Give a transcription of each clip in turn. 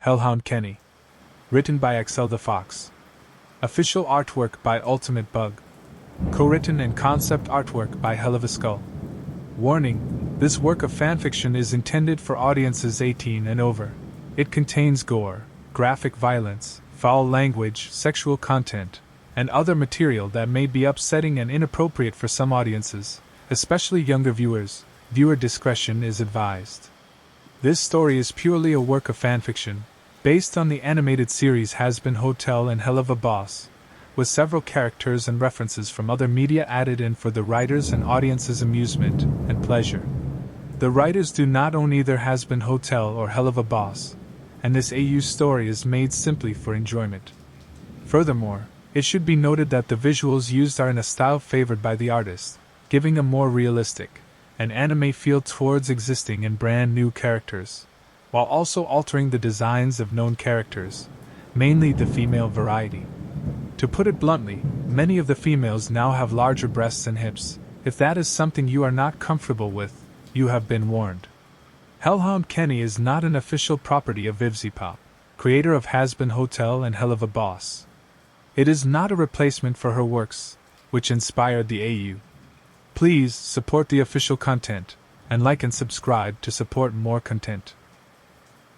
Hellhound Kenny. Written by Axel the Fox. Official artwork by Ultimate Bug. Co-written and concept artwork by HelluvaSkull. Warning: this work of fanfiction is intended for audiences 18 and over. It contains gore, graphic violence, foul language, sexual content, and other material that may be upsetting and inappropriate for some audiences, especially younger viewers. Viewer discretion is advised. This story is purely a work of fanfiction, based on the animated series Hazbin Hotel and Helluva Boss, with several characters and references from other media added in for the writers' and audience's amusement and pleasure. The writers do not own either Hazbin Hotel or Helluva Boss, and this AU story is made simply for enjoyment. Furthermore, it should be noted that the visuals used are in a style favored by the artist, giving a more realistic and anime feel towards existing and brand new characters, while also altering the designs of known characters, mainly the female variety. To put it bluntly, many of the females now have larger breasts and hips. If that is something you are not comfortable with, you have been warned. Hellhound Kenny is not an official property of Vivzipop, creator of Hazbin Hotel and Helluva Boss. It is not a replacement for her works, which inspired the AU. Please support the official content, and like and subscribe to support more content.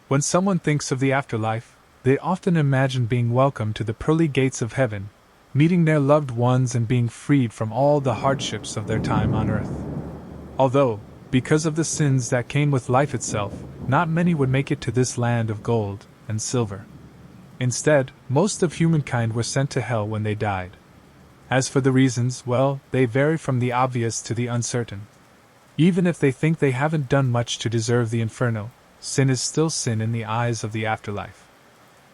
When someone thinks of the afterlife, they often imagine being welcomed to the pearly gates of heaven, meeting their loved ones and being freed from all the hardships of their time on earth. Although, because of the sins that came with life itself, not many would make it to this land of gold and silver. Instead, most of humankind were sent to hell when they died. As for the reasons, well, they vary from the obvious to the uncertain. Even if they think they haven't done much to deserve the inferno, sin is still sin in the eyes of the afterlife.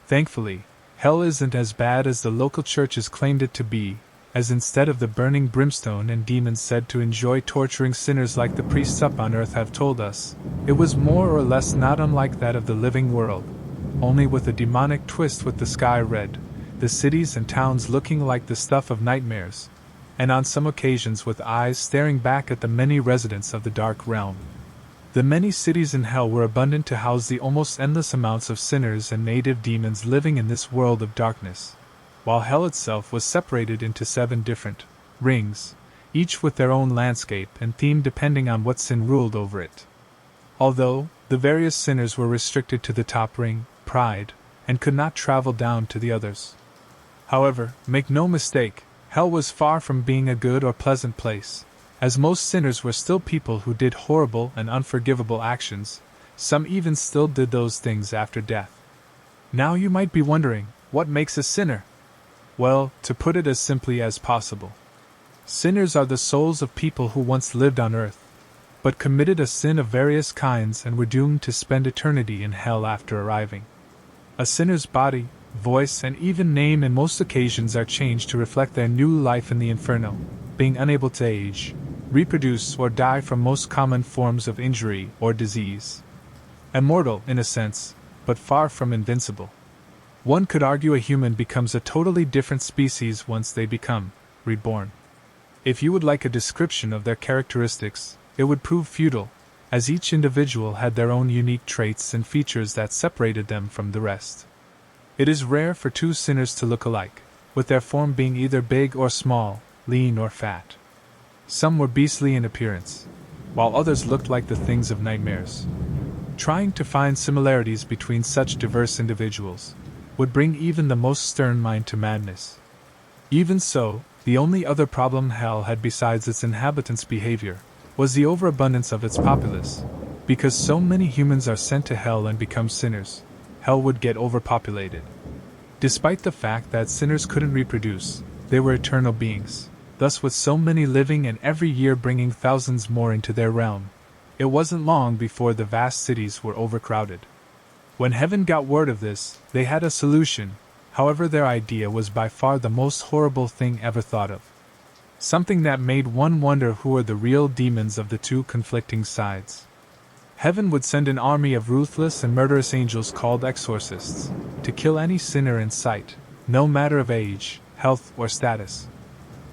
Thankfully, hell isn't as bad as the local churches claimed it to be, as instead of the burning brimstone and demons said to enjoy torturing sinners like the priests up on earth have told us, it was more or less not unlike that of the living world, only with a demonic twist, with the sky red, the cities and towns looking like the stuff of nightmares, and on some occasions with eyes staring back at the many residents of the dark realm. The many cities in hell were abundant to house the almost endless amounts of sinners and native demons living in this world of darkness, while hell itself was separated into 7 different rings, each with their own landscape and theme depending on what sin ruled over it. Although the various sinners were restricted to the top ring, pride, and could not travel down to the others. However, make no mistake, hell was far from being a good or pleasant place, as most sinners were still people who did horrible and unforgivable actions. Some even still did those things after death. Now you might be wondering, what makes a sinner? Well, to put it as simply as possible, sinners are the souls of people who once lived on earth, but committed a sin of various kinds and were doomed to spend eternity in hell after arriving. A sinner's body, voice, and even name in most occasions are changed to reflect their new life in the inferno, being unable to age, reproduce, or die from most common forms of injury or disease. Immortal, in a sense, but far from invincible. One could argue a human becomes a totally different species once they become reborn. If you would like a description of their characteristics, it would prove futile, as each individual had their own unique traits and features that separated them from the rest. It is rare for 2 sinners to look alike, with their form being either big or small, lean or fat. Some were beastly in appearance, while others looked like the things of nightmares. Trying to find similarities between such diverse individuals would bring even the most stern mind to madness. Even so, the only other problem hell had besides its inhabitants' behavior was the overabundance of its populace. Because so many humans are sent to hell and become sinners, hell would get overpopulated. Despite the fact that sinners couldn't reproduce, they were eternal beings. Thus, with so many living and every year bringing thousands more into their realm, it wasn't long before the vast cities were overcrowded. When heaven got word of this, they had a solution. However, their idea was by far the most horrible thing ever thought of. Something that made one wonder who were the real demons of the 2 conflicting sides. Heaven would send an army of ruthless and murderous angels called exorcists, to kill any sinner in sight, no matter of age, health, or status.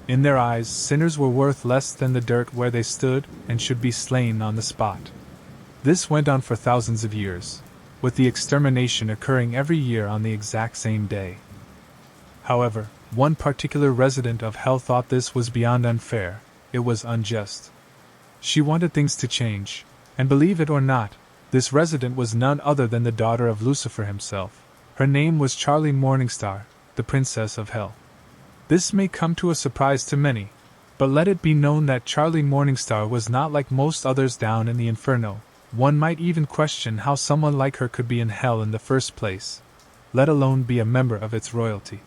In their eyes, sinners were worth less than the dirt where they stood and should be slain on the spot. This went on for thousands of years, with the extermination occurring every year on the exact same day. However, one particular resident of Hell thought this was beyond unfair, it was unjust. She wanted things to change, and believe it or not, this resident was none other than the daughter of Lucifer himself. Her name was Charlie Morningstar, the Princess of Hell. This may come to a surprise to many, but let it be known that Charlie Morningstar was not like most others down in the Inferno. One might even question how someone like her could be in Hell in the first place, let alone be a member of its royalty.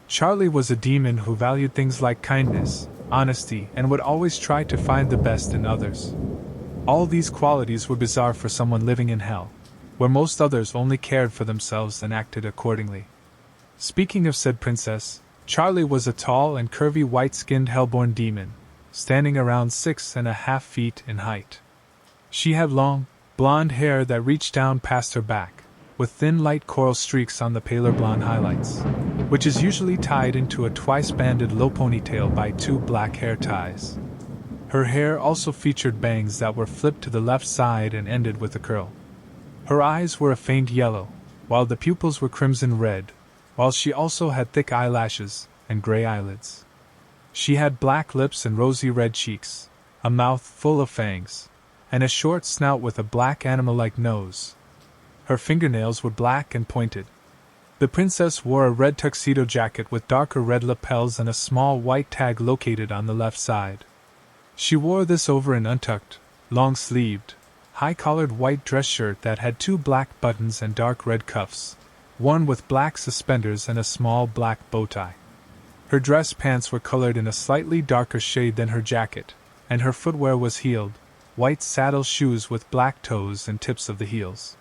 Charlie was a demon who valued things like kindness, honesty, and would always try to find the best in others. All these qualities were bizarre for someone living in Hell, where most others only cared for themselves and acted accordingly. Speaking of said princess, Charlie was a tall and curvy white-skinned hellborn demon, standing around 6.5 feet in height. She had long, blonde hair that reached down past her back, with thin light coral streaks on the paler blonde highlights, which is usually tied into a twice-banded low ponytail by 2 black hair ties. Her hair also featured bangs that were flipped to the left side and ended with a curl. Her eyes were a faint yellow, while the pupils were crimson red, while she also had thick eyelashes and gray eyelids. She had black lips and rosy red cheeks, a mouth full of fangs, and a short snout with a black animal-like nose. Her fingernails were black and pointed. The princess wore a red tuxedo jacket with darker red lapels and a small white tag located on the left side. She wore this over an untucked, long-sleeved, high-collared white dress shirt that had 2 black buttons and dark red cuffs, one with black suspenders and a small black bow tie. Her dress pants were colored in a slightly darker shade than her jacket, and her footwear was heeled, white saddle shoes with black toes and tips of the heels.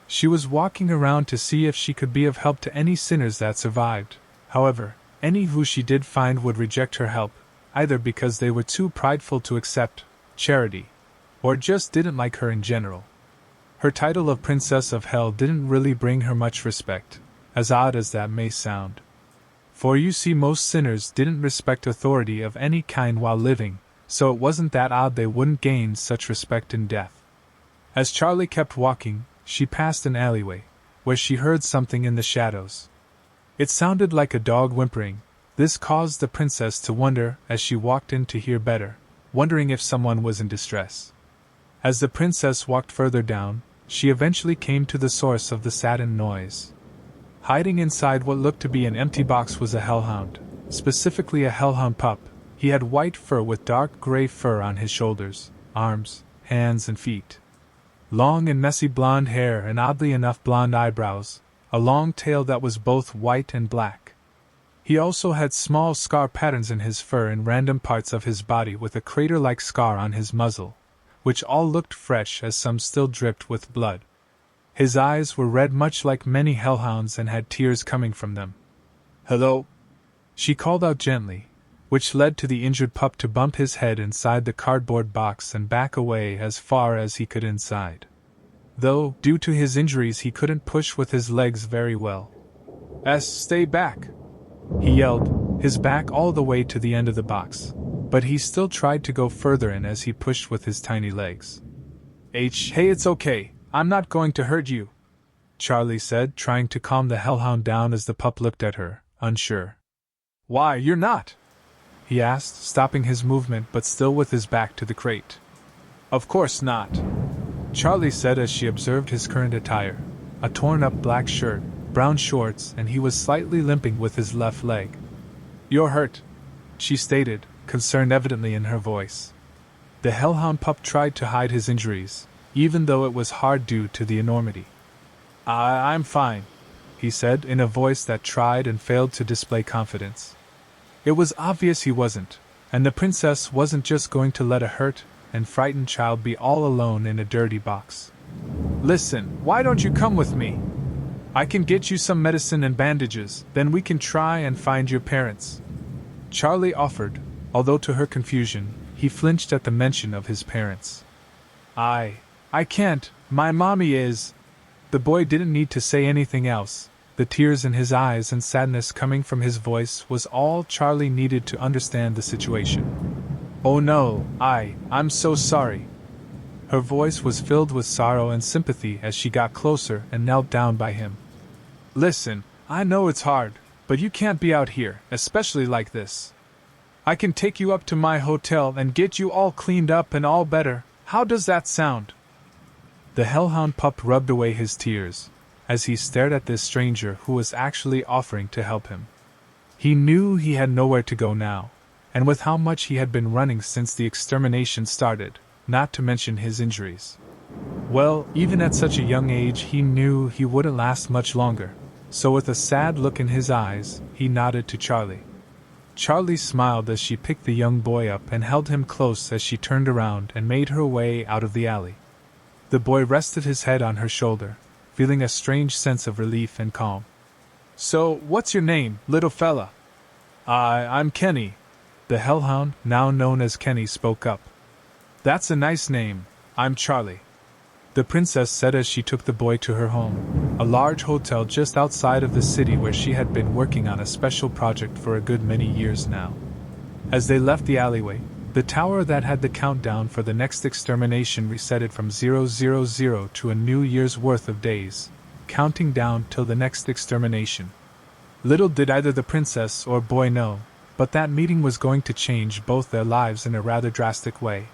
She was walking around to see if she could be of help to any sinners that survived. However, any who she did find would reject her help, either because they were too prideful to accept charity, or just didn't like her in general. Her title of Princess of Hell didn't really bring her much respect, as odd as that may sound. For you see, most sinners didn't respect authority of any kind while living, so it wasn't that odd they wouldn't gain such respect in death. As Charlie kept walking, she passed an alleyway, where she heard something in the shadows. It sounded like a dog whimpering. This caused the princess to wonder as she walked in to hear better, wondering if someone was in distress. As the princess walked further down, she eventually came to the source of the saddened noise. Hiding inside what looked to be an empty box was a hellhound, specifically a hellhound pup. He had white fur with dark gray fur on his shoulders, arms, hands and feet. Long and messy blonde hair and oddly enough blonde eyebrows, a long tail that was both white and black. He also had small scar patterns in his fur in random parts of his body with a crater-like scar on his muzzle, which all looked fresh as some still dripped with blood. His eyes were red much like many hellhounds and had tears coming from them. "Hello?" she called out gently, which led to the injured pup to bump his head inside the cardboard box and back away as far as he could inside. Though, due to his injuries, he couldn't push with his legs very well. Stay back!" he yelled, his back all the way to the end of the box, but he still tried to go further in as he pushed with his tiny legs. Hey, it's okay, I'm not going to hurt you," Charlie said, trying to calm the hellhound down as the pup looked at her, unsure. "Why, you're not?" he asked, stopping his movement but still with his back to the crate. "Of course not," Charlie said as she observed his current attire, a torn-up black shirt, brown shorts, and he was slightly limping with his left leg. "You're hurt," she stated, concern evidently in her voice. The hellhound pup tried to hide his injuries, even though it was hard due to the enormity. I'm fine," he said in a voice that tried and failed to display confidence. It was obvious he wasn't, and the princess wasn't just going to let a hurt and frightened child be all alone in a dirty box. "Listen, why don't you come with me? I can get you some medicine and bandages, then we can try and find your parents," Charlie offered, although to her confusion, he flinched at the mention of his parents. I can't, my mommy is..." The boy didn't need to say anything else. The tears in his eyes and sadness coming from his voice was all Charlie needed to understand the situation. "Oh no, I'm so sorry," Her voice was filled with sorrow and sympathy as she got closer and knelt down by him. Listen, I know it's hard, but you can't be out here, especially like this. I can take you up to my hotel and get you all cleaned up and all better. How does that sound? The hellhound pup rubbed away his tears as he stared at this stranger who was actually offering to help him. He knew he had nowhere to go now, and with how much he had been running since the extermination started, not to mention his injuries. Well, even at such a young age he knew he wouldn't last much longer, so with a sad look in his eyes, he nodded to Charlie. Charlie smiled as she picked the young boy up and held him close as she turned around and made her way out of the alley. The boy rested his head on her shoulder, feeling a strange sense of relief and calm. So, what's your name, little fella? I'm Kenny. The hellhound, now known as Kenny, spoke up. That's a nice name. I'm Charlie. The princess said as she took the boy to her home, a large hotel just outside of the city where she had been working on a special project for a good many years now. As they left the alleyway, the tower that had the countdown for the next extermination resetted from 000 to a new year's worth of days, counting down till the next extermination. Little did either the princess or boy know, but that meeting was going to change both their lives in a rather drastic way.